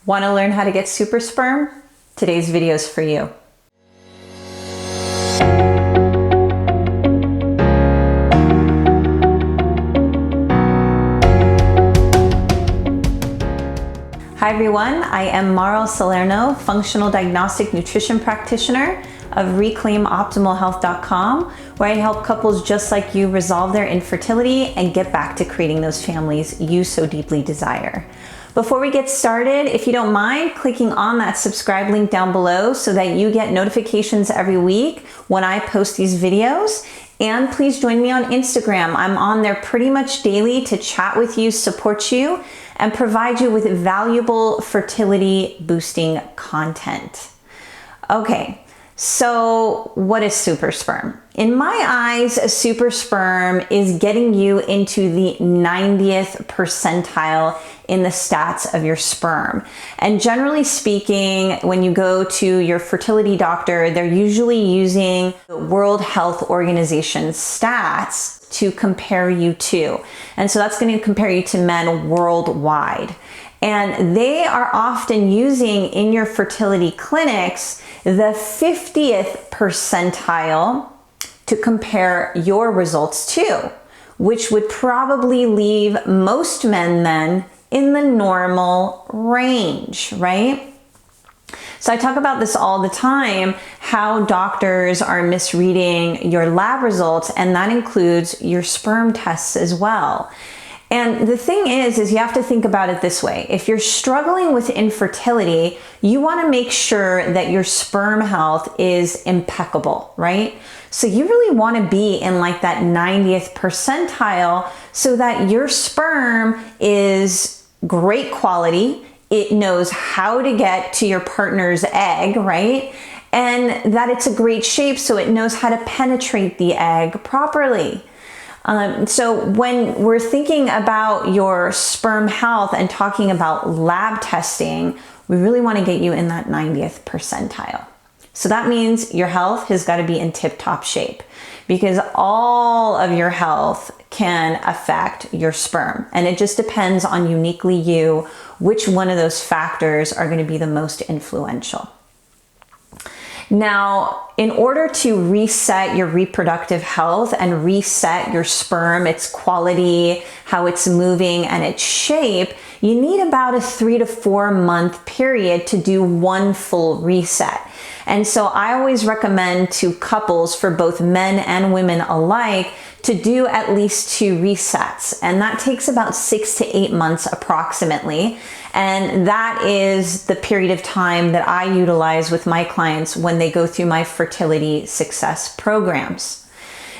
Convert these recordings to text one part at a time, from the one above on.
Want to learn how to get super sperm? Today's video is for you. Hi everyone, I am Maral Salerno, functional diagnostic nutrition practitioner of ReclaimOptimalHealth.com, where I help couples just like you resolve their infertility and get back to creating those families you so deeply desire. Before we get started, if you don't mind clicking on that subscribe link down below so that you get notifications every week when I post these videos. And please join me on Instagram. I'm on there pretty much daily to chat with you, support you, and provide you with valuable fertility boosting content. Okay, so what is super sperm? In my eyes, a super sperm is getting you into the 90th percentile in the stats of your sperm. And generally speaking, when you go to your fertility doctor, they're usually using the World Health Organization stats to compare you to. And so that's going to compare you to men worldwide. And they are often using in your fertility clinics the 50th percentile to compare your results to, which would probably leave most men then in the normal range, right? So I talk about this all the time, how doctors are misreading your lab results, and that includes your sperm tests as well. And the thing is you have to think about it this way. If you're struggling with infertility, you want to make sure that your sperm health is impeccable, right? So you really want to be in like that 90th percentile so that your sperm is great quality. It knows how to get to your partner's egg, right? And that it's a great shape so it knows how to penetrate the egg properly. So when we're thinking about your sperm health and talking about lab testing, we really want to get you in that 90th percentile. So that means your health has got to be in tip-top shape, because all of your health can affect your sperm. And it just depends on uniquely you, which one of those factors are going to be the most influential. Now, in order to reset your reproductive health and reset your sperm, its quality, how it's moving, and its shape, you need about a 3 to 4 month period to do one full reset. And so I always recommend to couples, for both men and women alike, to do at least 2 resets. And that takes about 6 to 8 months approximately. And that is the period of time that I utilize with my clients when they go through my fertility success programs.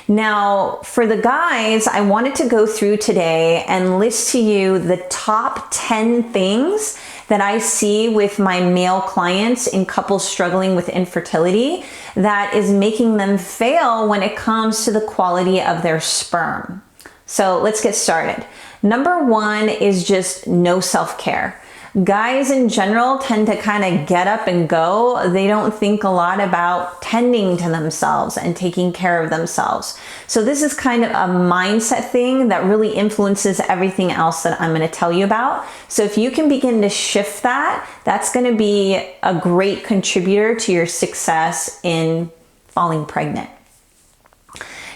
Now, for the guys, I wanted to go through today and list to you the top 10 things that I see with my male clients in couples struggling with infertility that is making them fail when it comes to the quality of their sperm. So let's get started. Number 1 is just no self-care. Guys in general tend to kind of get up and go. They don't think a lot about tending to themselves and taking care of themselves. So this is kind of a mindset thing that really influences everything else that I'm going to tell you about. So if you can begin to shift that, that's going to be a great contributor to your success in falling pregnant.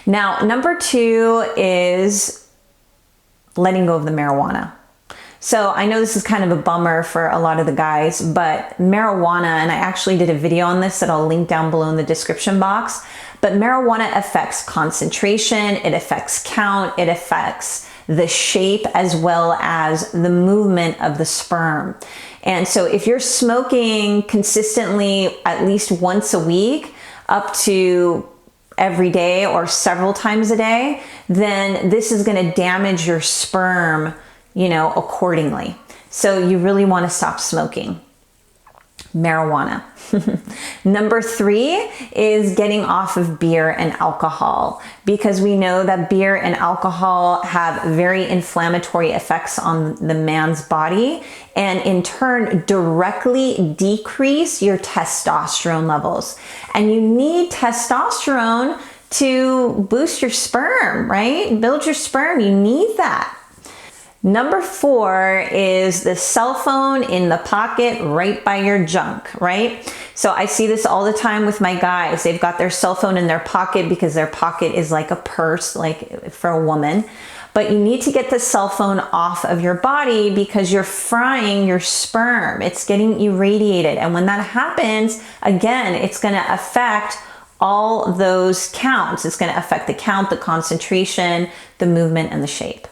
Now, number 2 is letting go of the marijuana. So I know this is kind of a bummer for a lot of the guys, but marijuana, and I actually did a video on this that I'll link down below in the description box, but marijuana affects concentration, it affects count, it affects the shape as well as the movement of the sperm. And so if you're smoking consistently at least once a week, up to every day or several times a day, then this is going to damage your sperm, accordingly. So you really want to stop smoking. Marijuana. Number 3 is getting off of beer and alcohol, because we know that beer and alcohol have very inflammatory effects on the man's body and in turn directly decrease your testosterone levels. And you need testosterone to boost your sperm, right? Build your sperm. You need that. Number 4 is the cell phone in the pocket right by your junk, right? So I see this all the time with my guys. They've got their cell phone in their pocket because their pocket is like a purse, like for a woman. But you need to get the cell phone off of your body because you're frying your sperm. It's getting irradiated. And when that happens, again, it's going to affect all those counts. It's going to affect the count, the concentration, the movement, and the shape.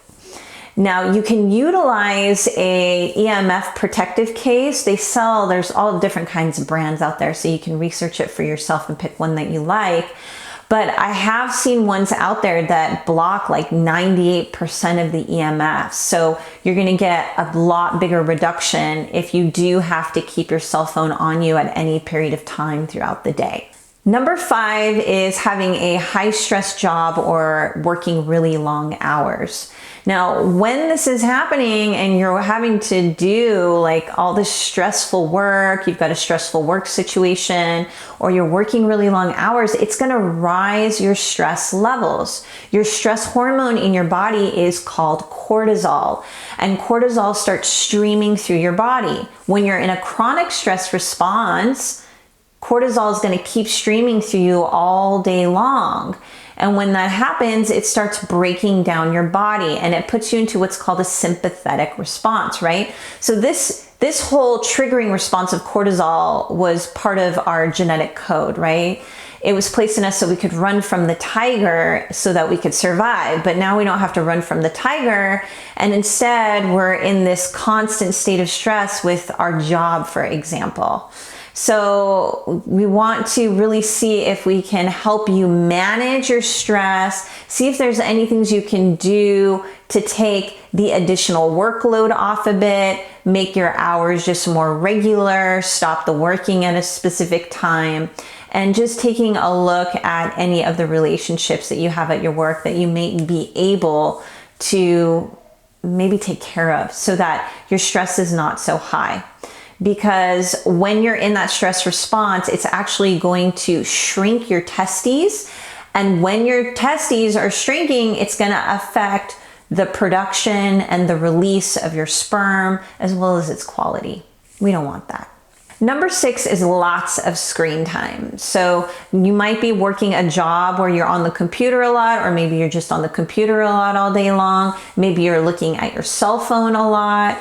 Now you can utilize a EMF protective case. There's all different kinds of brands out there, so you can research it for yourself and pick one that you like. But I have seen ones out there that block like 98% of the EMF. So you're gonna get a lot bigger reduction if you do have to keep your cell phone on you at any period of time throughout the day. Number 5 is having a high stress job or working really long hours. Now, when this is happening and you're having to do like all this stressful work, you've got a stressful work situation, or you're working really long hours, it's going to rise your stress levels. Your stress hormone in your body is called cortisol, and cortisol starts streaming through your body. When you're in a chronic stress response, cortisol is going to keep streaming through you all day long. And when that happens, it starts breaking down your body and it puts you into what's called a sympathetic response, right? So this whole triggering response of cortisol was part of our genetic code, right? It was placed in us so we could run from the tiger so that we could survive. But now we don't have to run from the tiger. And instead, we're in this constant state of stress with our job, for example. So we want to really see if we can help you manage your stress, see if there's any things you can do to take the additional workload off a bit, make your hours just more regular, stop the working at a specific time, and just taking a look at any of the relationships that you have at your work that you may be able to maybe take care of so that your stress is not so high. Because when you're in that stress response, it's actually going to shrink your testes. And when your testes are shrinking, it's going to affect the production and the release of your sperm, as well as its quality. We don't want that. Number 6 is lots of screen time. So you might be working a job where you're on the computer a lot, or maybe you're just on the computer a lot all day long. Maybe you're looking at your cell phone a lot.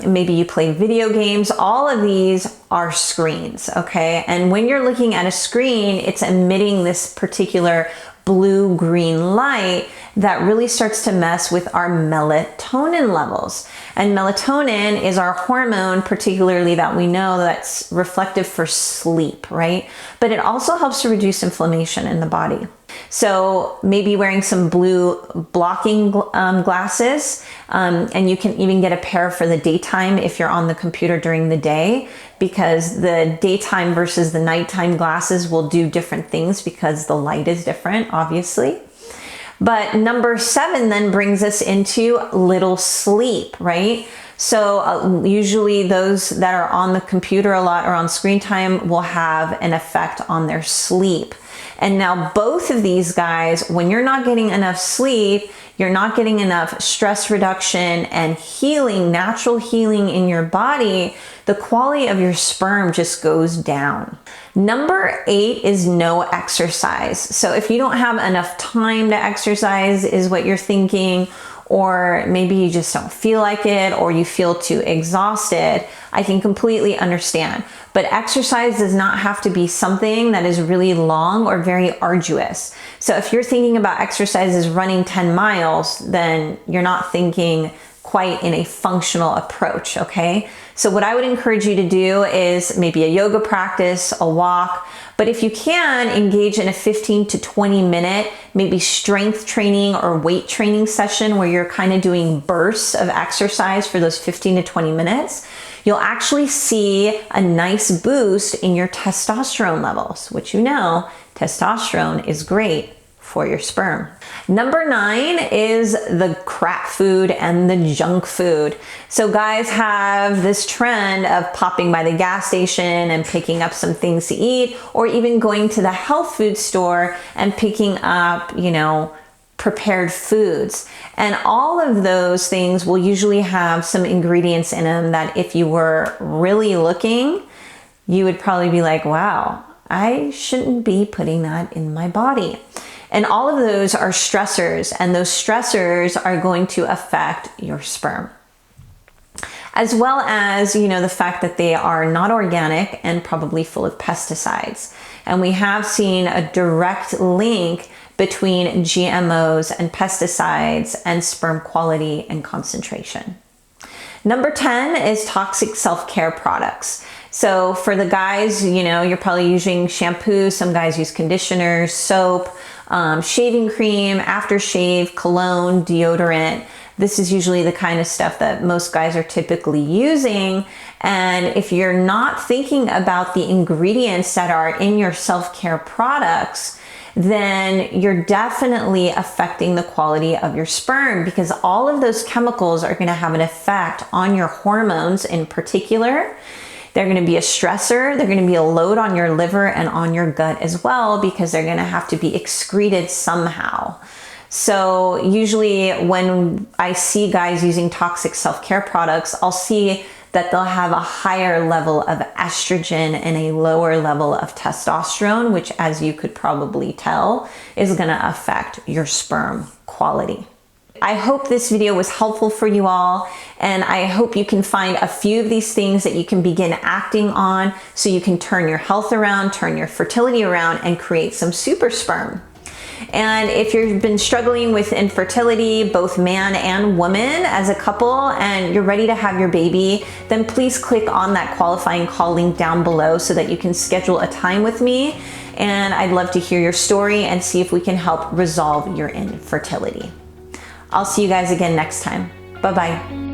Maybe you play video games. All of these are screens, okay? And when you're looking at a screen, it's emitting this particular blue-green light that really starts to mess with our melatonin levels. And melatonin is our hormone, particularly that we know that's reflective for sleep, right? But it also helps to reduce inflammation in the body. So maybe wearing some blue blocking glasses, and you can even get a pair for the daytime if you're on the computer during the day, because the daytime versus the nighttime glasses will do different things because the light is different, obviously. But number 7 then brings us into little sleep, right? So usually those that are on the computer a lot or on screen time will have an effect on their sleep. And now both of these guys, when you're not getting enough sleep, you're not getting enough stress reduction and healing, natural healing in your body, the quality of your sperm just goes down. Number 8 is no exercise. So if you don't have enough time to exercise is what you're thinking, or maybe you just don't feel like it, or you feel too exhausted, I can completely understand. But exercise does not have to be something that is really long or very arduous. So if you're thinking about exercise as running 10 miles, then you're not thinking quite in a functional approach, okay? So what I would encourage you to do is maybe a yoga practice, a walk, but if you can, engage in a 15 to 20 minute, maybe strength training or weight training session where you're kind of doing bursts of exercise for those 15 to 20 minutes, you'll actually see a nice boost in your testosterone levels, which you know, testosterone is great for your sperm. Number 9 is the crap food and the junk food. So guys have this trend of popping by the gas station and picking up some things to eat, or even going to the health food store and picking up, prepared foods. And all of those things will usually have some ingredients in them that if you were really looking, you would probably be like, wow, I shouldn't be putting that in my body. And all of those are stressors, and those stressors are going to affect your sperm. As well as, the fact that they are not organic and probably full of pesticides. And we have seen a direct link between GMOs and pesticides and sperm quality and concentration. Number 10 is toxic self-care products. So for the guys, you're probably using shampoo, some guys use conditioners, soap, shaving cream, aftershave, cologne, deodorant. This is usually the kind of stuff that most guys are typically using. And if you're not thinking about the ingredients that are in your self-care products, then you're definitely affecting the quality of your sperm, because all of those chemicals are going to have an effect on your hormones in particular. They're going to be a stressor. They're going to be a load on your liver and on your gut as well, because they're going to have to be excreted somehow. So usually when I see guys using toxic self-care products, I'll see that they'll have a higher level of estrogen and a lower level of testosterone, which, as you could probably tell, is going to affect your sperm quality. I hope this video was helpful for you all, and I hope you can find a few of these things that you can begin acting on so you can turn your health around, turn your fertility around, and create some super sperm. And if you've been struggling with infertility, both man and woman as a couple, and you're ready to have your baby, then please click on that qualifying call link down below so that you can schedule a time with me. And I'd love to hear your story and see if we can help resolve your infertility. I'll see you guys again next time. Bye-bye.